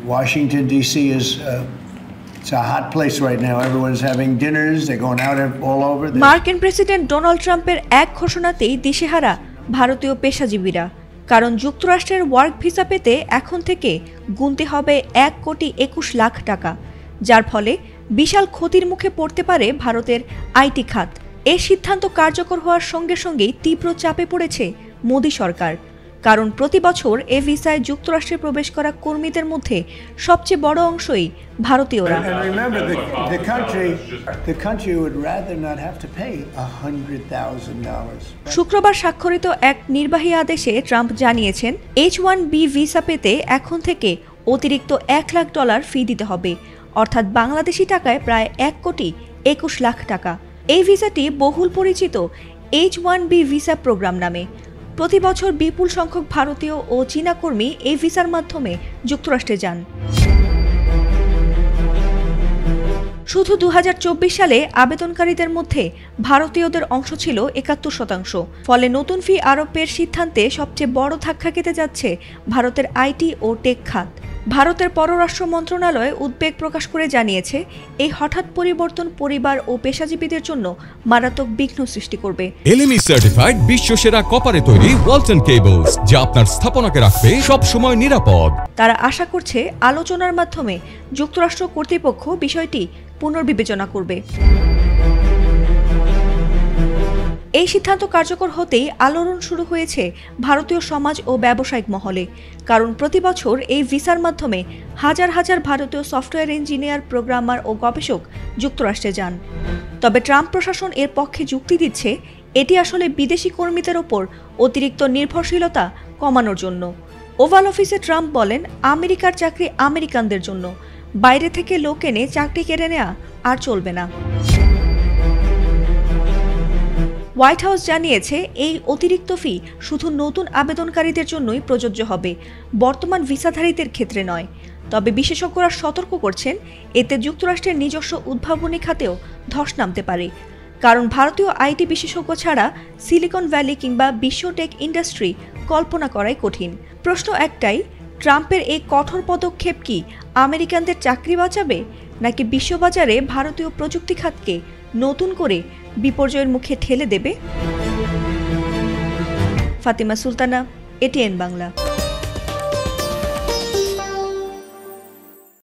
Washington, D.C. is it's a hot place right now. Everyone's having dinners. They're going out all over. মার্কিন president Donald ট্রাম্পের এক ঘোষণাতেই দিশেহারা ভারতীয় পেশাজীবীরা, কারণ যুক্তরাষ্ট্রের ওয়ার্ক ভিসা পেতে এখন থেকে গুনতে হবে 1,21,00,000 টাকা, যার ফলে বিশাল ক্ষতির মুখে পড়তে পারে ভারতের আইটি খাত। এই সিদ্ধান্ত কার্যকর হওয়ার সঙ্গে সঙ্গেই তীব্র চাপে পড়েছে মোদি সরকার, কারণ প্রতি বছর এ ভিসায় যুক্তরাষ্ট্রে প্রবেশ করা কর্মীদের মধ্যে সবচেয়ে বড় অংশই ভারতীয়রা। শুক্রবার স্বাক্ষরিত এক নির্বাহী আদেশে ট্রাম্প জানিয়েছেন, H-1B ভিসা পেতে এখন থেকে অতিরিক্ত $1,00,000 ফি দিতে হবে, অর্থাৎ বাংলাদেশি টাকায় প্রায় 1,21,00,000 টাকা। এই ভিসাটি বহুল পরিচিত H-1B ভিসা প্রোগ্রাম নামে। প্রতি বছর বিপুল সংখ্যক ভারতীয় ও চীনা কর্মী এই ভিসার মাধ্যমে যুক্তরাষ্ট্রে যান। শুধু 2024 সালে আবেদনকারীদের মধ্যে ভারতীয়দের অংশ ছিল 71%। ফলে নতুন ফি আরোপের সিদ্ধান্তে সবচেয়ে বড় ধাক্কা খেতে যাচ্ছে ভারতের আইটি ও টেক খাত। ভারতের পররাষ্ট্র মন্ত্রণালয় উদ্বেগ প্রকাশ করে জানিয়েছে, এই হঠাৎ পরিবর্তন পরিবার ও পেশাজীবীদের জন্য মারাত্মক বিঘ্ন সৃষ্টি করবে। এলএমই সার্টিফাইড বিশ্বসেরা কপারে তৈরি ওয়ালটন কেবলস, যা আপনার স্থাপনাকে রাখবে সব সময় নিরাপদ। তারা আশা করছে আলোচনার মাধ্যমে যুক্তরাষ্ট্র কর্তৃপক্ষ বিষয়টি পুনর্বিবেচনা করবে। এই সিদ্ধান্ত কার্যকর হতেই আলোড়ন শুরু হয়েছে ভারতীয় সমাজ ও ব্যবসায়িক মহলে, কারণ প্রতি বছর এই ভিসার মাধ্যমে হাজার হাজার ভারতীয় সফটওয়্যার ইঞ্জিনিয়ার, প্রোগ্রামার ও গবেষক যুক্তরাষ্ট্রে যান। তবে ট্রাম্প প্রশাসন এর পক্ষে যুক্তি দিচ্ছে, এটি আসলে বিদেশি কর্মীদের ওপর অতিরিক্ত নির্ভরশীলতা কমানোর জন্য। ওভাল অফিসে ট্রাম্প বলেন, আমেরিকার চাকরি আমেরিকানদের জন্য, বাইরে থেকে লোক এনে চাকরি কেড়ে নেওয়া আর চলবে না। হোয়াইট হাউস জানিয়েছে, এই অতিরিক্ত ফি শুধু নতুন আবেদনকারীদের জন্যই প্রযোজ্য হবে, বর্তমান ভিসাধারীদের ক্ষেত্রে নয়। তবে বিশেষজ্ঞরা সতর্ক করছেন, এতে যুক্তরাষ্ট্রের নিজস্ব উদ্ভাবনী খাতেও ধস নামতে পারে, কারণ ভারতীয় আইটি বিশেষজ্ঞ ছাড়া সিলিকন ভ্যালি কিংবা বিশ্ব টেক ইন্ডাস্ট্রি কল্পনা করাই কঠিন। প্রশ্ন একটাই, ট্রাম্পের এই কঠোর পদক্ষেপ কি আমেরিকানদের চাকরি বাঁচাবে, নাকি বিশ্ববাজারে ভারতীয় প্রযুক্তি খাতকে নতুন করে বিপর্যয়ের মুখে ঠেলে দেবে? ফাতিমা সুলতানা, ATN বাংলা।